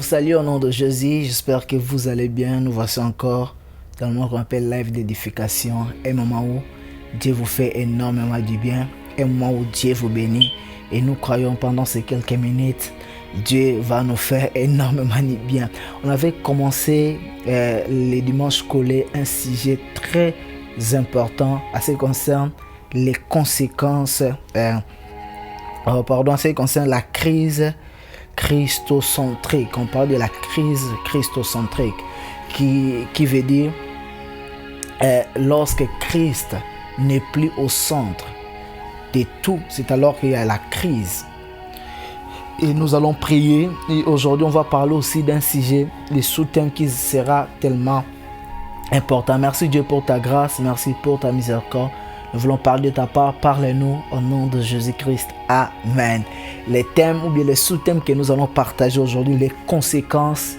salue au nom de Jésus, j'espère que vous allez bien. Nous voici encore dans le moment qu'on appelle live d'édification, un moment où Dieu vous fait énormément du bien, un moment où Dieu vous bénit. Et nous croyons pendant ces quelques minutes, Dieu va nous faire énormément du bien. On avait commencé les dimanches collés un sujet très important à ce qui concerne les conséquences, en ce qui concerne la crise christocentrique. On parle de la crise christocentrique qui veut dire lorsque Christ n'est plus au centre de tout, c'est alors qu'il y a la crise. Et nous allons prier. Et aujourd'hui, on va parler aussi d'un sujet, le sous-thème qui sera tellement important. Merci Dieu pour ta grâce, merci pour ta miséricorde. Nous voulons parler de ta part, parle-nous au nom de Jésus-Christ. Amen. Les thèmes ou bien les sous-thèmes que nous allons partager aujourd'hui, les conséquences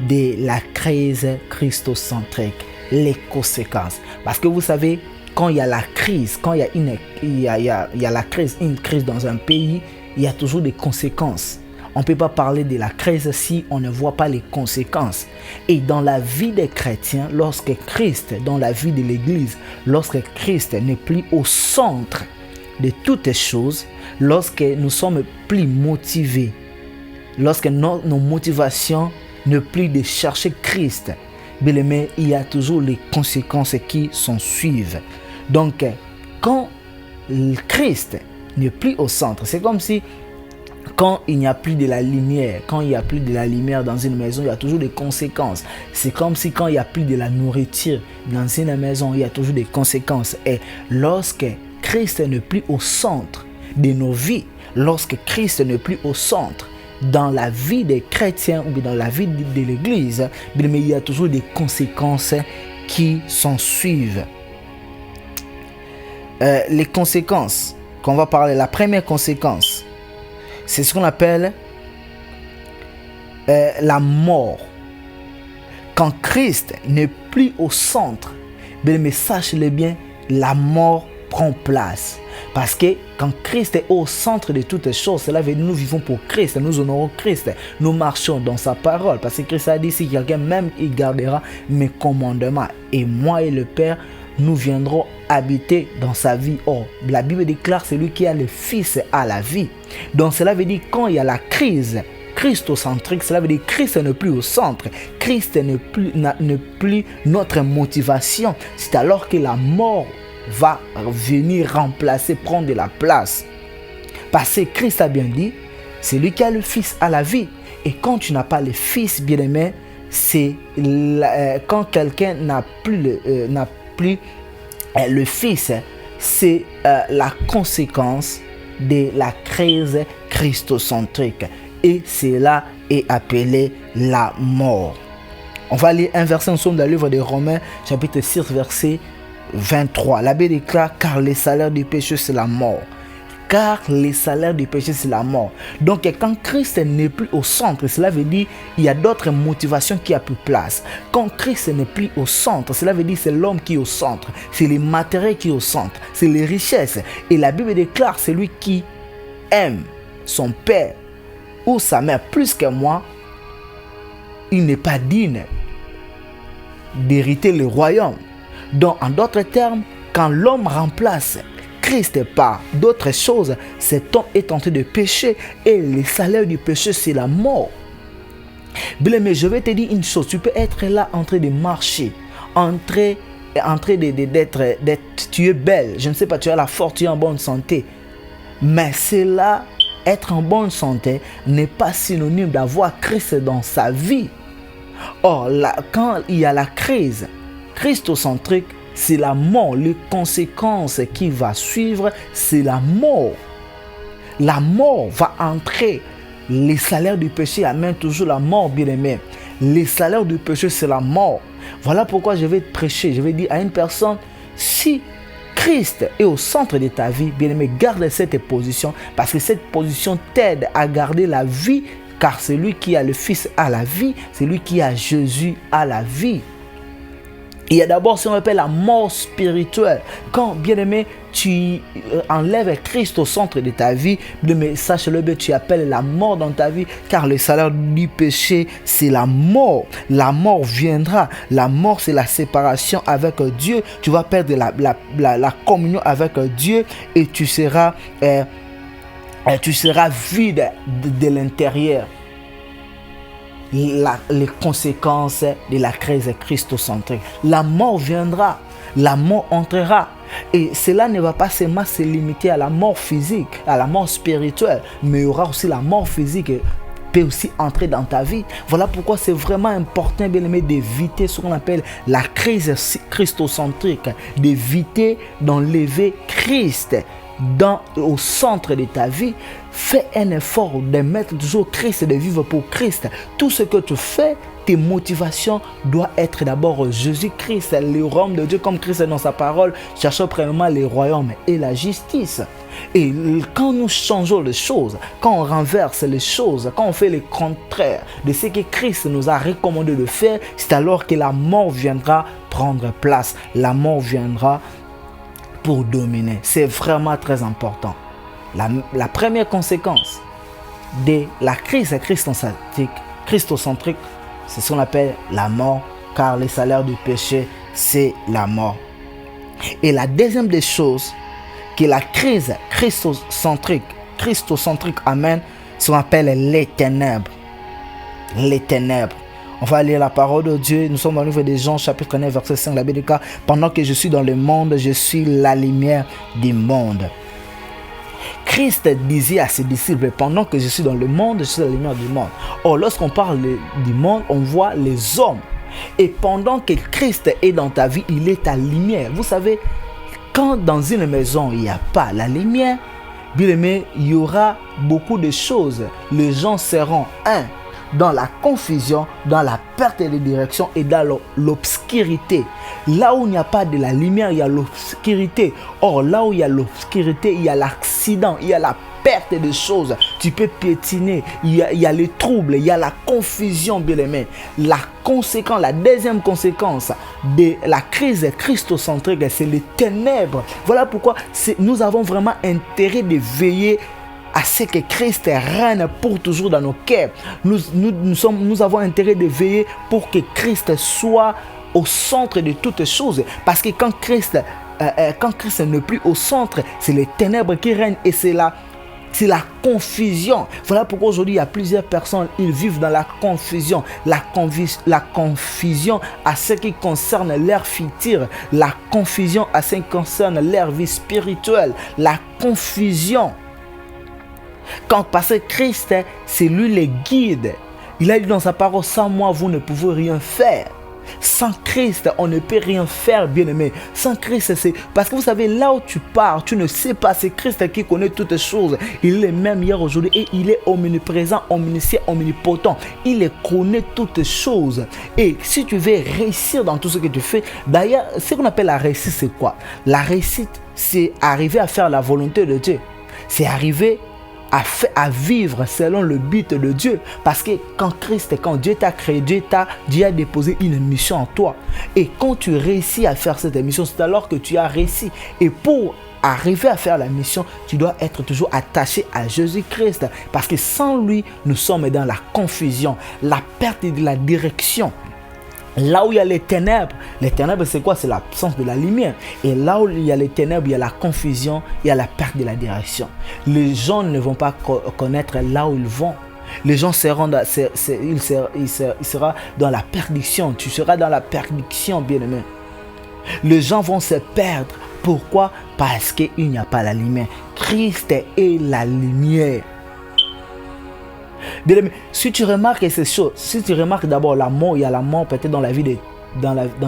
de la crise christocentrique. Les conséquences. Parce que vous savez, quand il y a la crise, quand il y a la crise, une crise dans un pays, il y a toujours des conséquences. On ne peut pas parler de la crise si on ne voit pas les conséquences. Et dans la vie des chrétiens, lorsque Christ, dans la vie de l'Église, lorsque Christ n'est plus au centre de toutes les choses, lorsque nous sommes plus motivés, lorsque nos motivations ne plus de chercher Christ, bien aimé, il y a toujours les conséquences qui s'en suivent. Donc, quand Christ n'est plus au centre, c'est comme si quand il n'y a plus de la lumière, quand il n'y a plus de la lumière dans une maison, il y a toujours des conséquences. C'est comme si quand il n'y a plus de la nourriture dans une maison, il y a toujours des conséquences. Et lorsque Christ n'est plus au centre de nos vies, lorsque Christ n'est plus au centre dans la vie des chrétiens ou dans la vie de l'Église, mais il y a toujours des conséquences qui s'en suivent. Les conséquences qu'on va parler, la première conséquence, c'est ce qu'on appelle la mort. Quand Christ n'est plus au centre, mais sachez-le bien, la mort prend place. Parce que quand Christ est au centre de toutes les choses, cela veut dire nous vivons pour Christ, nous honorons Christ, nous marchons dans sa parole. Parce que Christ a dit, si quelqu'un même il gardera mes commandements, et moi et le Père, nous viendrons habiter dans sa vie. Or, la Bible déclare celui qui a le Fils a la vie. Donc cela veut dire quand il y a la crise christocentrique, cela veut dire Christ n'est plus au centre. Christ n'est plus notre motivation. C'est alors que la mort va venir remplacer, prendre de la place. Parce que Christ a bien dit, celui qui a le Fils a la vie. Et quand tu n'as pas le Fils, bien aimé, c'est quand quelqu'un n'a plus le Fils, c'est la conséquence de la crise christocentrique. Et cela est appelé la mort. On va lire un verset ensemble dans le livre de Romains, chapitre 6, verset 23. La Bible déclare, car le salaire du péché, c'est la mort. Car le salaire du péché, c'est la mort. Donc, quand Christ n'est plus au centre, cela veut dire qu'il y a d'autres motivations qui ont plus place. Quand Christ n'est plus au centre, cela veut dire que c'est l'homme qui est au centre. C'est les matériels qui sont au centre. C'est les richesses. Et la Bible déclare, celui qui aime son père ou sa mère plus que moi, il n'est pas digne d'hériter le royaume. Donc, en d'autres termes, quand l'homme remplace Christ par d'autres choses, cet homme est tenté de pécher et le salaire du péché, c'est la mort. Bien, mais je vais te dire une chose, tu peux être là en train de marcher, en train d'être, tu es belle, je ne sais pas, tu as la force, tu es en bonne santé, mais cela, être en bonne santé, n'est pas synonyme d'avoir Christ dans sa vie. Or, quand il y a la crise christocentrique, c'est la mort. Les conséquences qui vont suivre, c'est la mort. La mort va entrer. Les salaires du péché amènent toujours la mort, bien aimé. Les salaires du péché, c'est la mort. Voilà pourquoi je vais te prêcher. Je vais dire à une personne, si Christ est au centre de ta vie, bien aimé, garde cette position. Parce que cette position t'aide à garder la vie. Car celui qui a le Fils a la vie. Celui qui a Jésus a la vie. Il y a d'abord ce qu'on appelle la mort spirituelle. Quand, bien aimé, tu enlèves Christ au centre de ta vie, mais sache-le bien, tu appelles la mort dans ta vie, car le salaire du péché, c'est la mort. La mort viendra. La mort, c'est la séparation avec Dieu. Tu vas perdre la communion avec Dieu et tu seras vide de l'intérieur. Les conséquences de la crise christocentrique. La mort viendra, la mort entrera. Et cela ne va pas seulement se limiter à la mort physique, à la mort spirituelle, mais il y aura aussi la mort physique qui peut aussi entrer dans ta vie. Voilà pourquoi c'est vraiment important, bien aimé, d'éviter ce qu'on appelle la crise christocentrique, d'éviter d'enlever Christ au centre de ta vie. Fais un effort de mettre toujours Christ et de vivre pour Christ. Tout ce que tu fais, tes motivations doivent être d'abord Jésus-Christ, le royaume de Dieu, comme Christ dans sa parole, cherchons premièrement le royaume et la justice. Et quand nous changeons les choses, quand on renverse les choses, quand on fait le contraire de ce que Christ nous a recommandé de faire, c'est alors que la mort viendra prendre place. La mort viendra pour dominer. C'est vraiment très important. La première conséquence de la crise christocentrique, c'est ce qu'on appelle la mort, car le salaire du péché, c'est la mort. Et la deuxième des choses que la crise christocentrique amène, ce qu'on appelle les ténèbres. Les ténèbres. On va lire la parole de Dieu. Nous sommes dans le livre de Jean, chapitre 9, verset 5. La Bible dit: pendant que je suis dans le monde, je suis la lumière du monde. Christ disait à ses disciples: pendant que je suis dans le monde, je suis la lumière du monde. Or, lorsqu'on parle du monde, on voit les hommes. Et pendant que Christ est dans ta vie, il est ta lumière. Vous savez, quand dans une maison, il n'y a pas la lumière, bien aimé, il y aura beaucoup de choses. Les gens seront dans la confusion, dans la perte de direction et dans l'obscurité. Là où il n'y a pas de la lumière, il y a l'obscurité. Or, là où il y a l'obscurité, il y a l'accident, il y a la perte de choses. Tu peux piétiner, il y a les troubles, il y a la confusion, bien aimé. La deuxième conséquence de la crise christocentrique, c'est les ténèbres. Voilà pourquoi nous avons vraiment intérêt de veiller à ce que Christ règne pour toujours dans nos cœurs. Nous avons intérêt de veiller pour que Christ soit au centre de toutes choses. Parce que quand Christ n'est plus au centre, c'est les ténèbres qui règnent et c'est la confusion. Voilà pourquoi aujourd'hui il y a plusieurs personnes, ils vivent dans la confusion. La confusion à ce qui concerne leur futur. La confusion à ce qui concerne leur vie spirituelle. La confusion. Parce que Christ, c'est lui le guide. Il a dit dans sa parole: sans moi, vous ne pouvez rien faire. Sans Christ, on ne peut rien faire, bien-aimé. Sans Christ, c'est... Parce que vous savez, là où tu pars, tu ne sais pas. C'est Christ qui connaît toutes choses. Il est même hier, aujourd'hui. Et il est omniprésent, omniscient, omnipotent. Il connaît toutes choses. Et si tu veux réussir dans tout ce que tu fais... D'ailleurs, ce qu'on appelle la réussite, c'est quoi? La réussite, c'est arriver à faire la volonté de Dieu. C'est arriver à vivre selon le but de Dieu. Parce que quand Dieu t'a créé, Dieu a déposé une mission en toi. Et quand tu réussis à faire cette mission, c'est alors que tu as réussi. Et pour arriver à faire la mission, tu dois être toujours attaché à Jésus-Christ. Parce que sans lui, nous sommes dans la confusion, la perte de la direction. Là où il y a les ténèbres c'est quoi? C'est l'absence de la lumière. Et là où il y a les ténèbres, il y a la confusion, il y a la perte de la direction. Les gens ne vont pas connaître là où ils vont. Les gens seront il sera dans la perdition. Tu seras dans la perdition, bien-aimé. Les gens vont se perdre. Pourquoi? Parce qu'il n'y a pas la lumière. Christ est la lumière. Bien aimé, si tu remarques ces choses, si tu remarques d'abord la mort, il y a la mort peut-être dans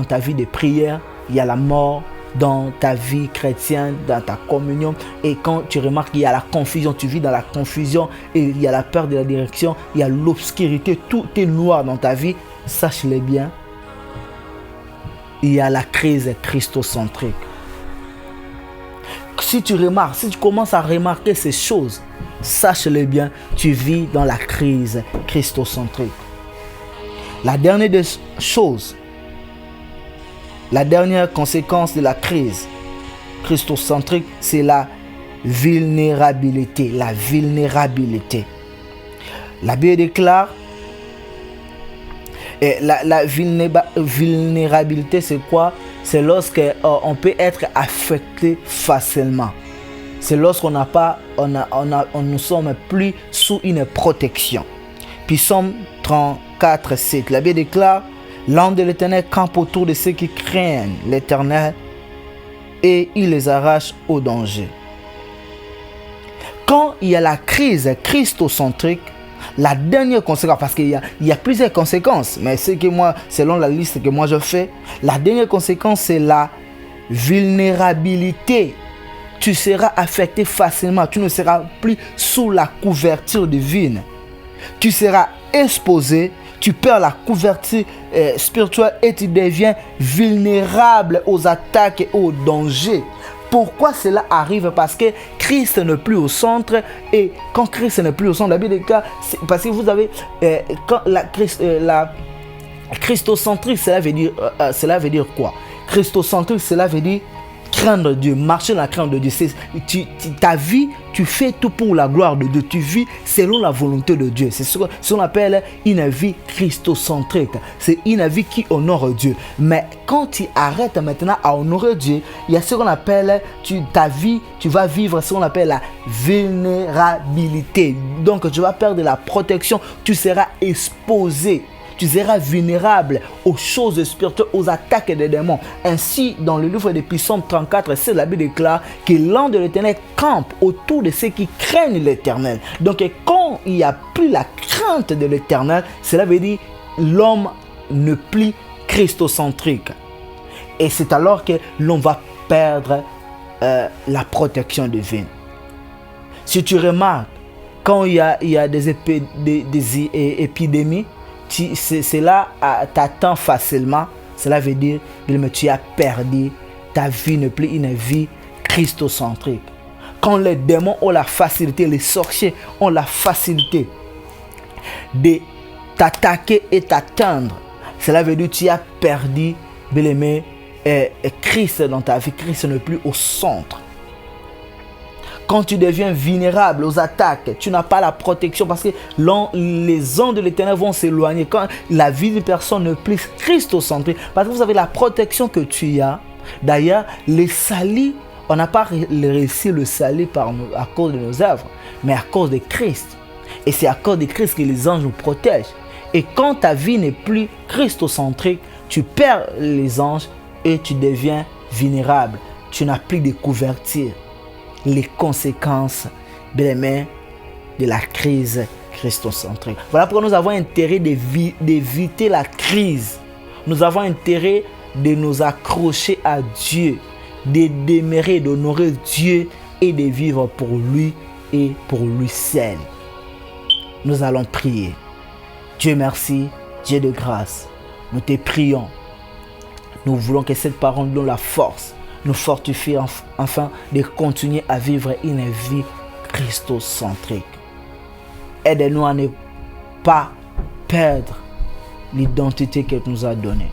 ta vie de prière, il y a la mort dans ta vie chrétienne, dans ta communion. Et quand tu remarques qu'il y a la confusion, tu vis dans la confusion et il y a la perte de la direction, il y a l'obscurité, tout est noir dans ta vie, sache-le bien, il y a la crise christocentrique. Si tu commences à remarquer ces choses, sache-le bien, tu vis dans la crise christocentrique. La dernière des choses La dernière conséquence de la crise christocentrique, c'est la vulnérabilité. La vulnérabilité. La Bible déclare, la vulnérabilité, c'est quoi? C'est lorsque on peut être affecté facilement. C'est lorsqu'on n'a pas, on ne sommes plus sous une protection. Puis Psaume 34, 7. La Bible déclare, l'ange de l'Éternel campe autour de ceux qui craignent l'Éternel et il les arrache au danger. Quand il y a la crise christocentrique, la dernière conséquence, parce qu'il y a plusieurs conséquences, mais c'est que moi, selon la liste que moi je fais, la dernière conséquence, c'est la vulnérabilité. Tu seras affecté facilement, tu ne seras plus sous la couverture divine. Tu seras exposé, tu perds la couverture spirituelle et tu deviens vulnérable aux attaques et aux dangers. Pourquoi cela arrive? Parce que Christ n'est plus au centre. Et quand Christ n'est plus au centre, la Bible déclare, parce que vous avez quand la christocentrisme, cela veut dire quoi? Christocentrisme, cela veut dire craindre Dieu, marcher dans la crainte de Dieu. Ta vie, tu fais tout pour la gloire de Dieu. Tu vis selon la volonté de Dieu. C'est ce qu'on appelle une vie christocentrique. C'est une vie qui honore Dieu. Mais quand tu arrêtes maintenant à honorer Dieu, il y a ce qu'on appelle, ta vie, tu vas vivre ce qu'on appelle la vulnérabilité. Donc tu vas perdre la protection. Tu seras exposé. Tu seras vulnérable aux choses spirituelles, aux attaques des démons. Ainsi, dans le livre de Psaume 34, c'est la Bible déclare que l'ange de l'Éternel campe autour de ceux qui craignent l'Éternel. Donc, quand il n'y a plus la crainte de l'Éternel, cela veut dire l'homme ne plus christocentrique. Et c'est alors que l'on va perdre la protection divine. Si tu remarques, quand il y a des épidémies, cela t'atteint facilement. Cela veut dire que tu as perdu ta vie, ne plus une vie christocentrique. Quand les démons ont la facilité, les sorciers ont la facilité de t'attaquer et t'atteindre, cela veut dire que tu as perdu, bien-aimé, Christ dans ta vie. Christ n'est plus au centre. Quand tu deviens vulnérable aux attaques, tu n'as pas la protection parce que les anges de l'Éternel vont s'éloigner. Quand la vie de personne n'est plus christocentrique, parce que vous avez la protection que tu as. D'ailleurs, les salis, on n'a pas réussi le salut à cause de nos œuvres, mais à cause de Christ. Et c'est à cause de Christ que les anges nous protègent. Et quand ta vie n'est plus christocentrique, tu perds les anges et tu deviens vulnérable. Tu n'as plus de couverture. Les conséquences, bien aimé, de la crise christocentrique. Voilà pourquoi nous avons intérêt d'éviter la crise. Nous avons intérêt de nous accrocher à Dieu, de demeurer, d'honorer Dieu et de vivre pour lui et pour lui seul. Nous allons prier. Dieu merci, Dieu de grâce. Nous te prions. Nous voulons que cette parole nous donne la force, nous fortifie enfin de continuer à vivre une vie christocentrique. Aide-nous à ne pas perdre l'identité qu'elle nous a donnée.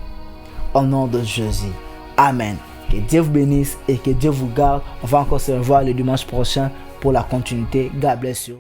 Au nom de Jésus. Amen. Que Dieu vous bénisse et que Dieu vous garde. On va encore se revoir le dimanche prochain pour la continuité. God bless you.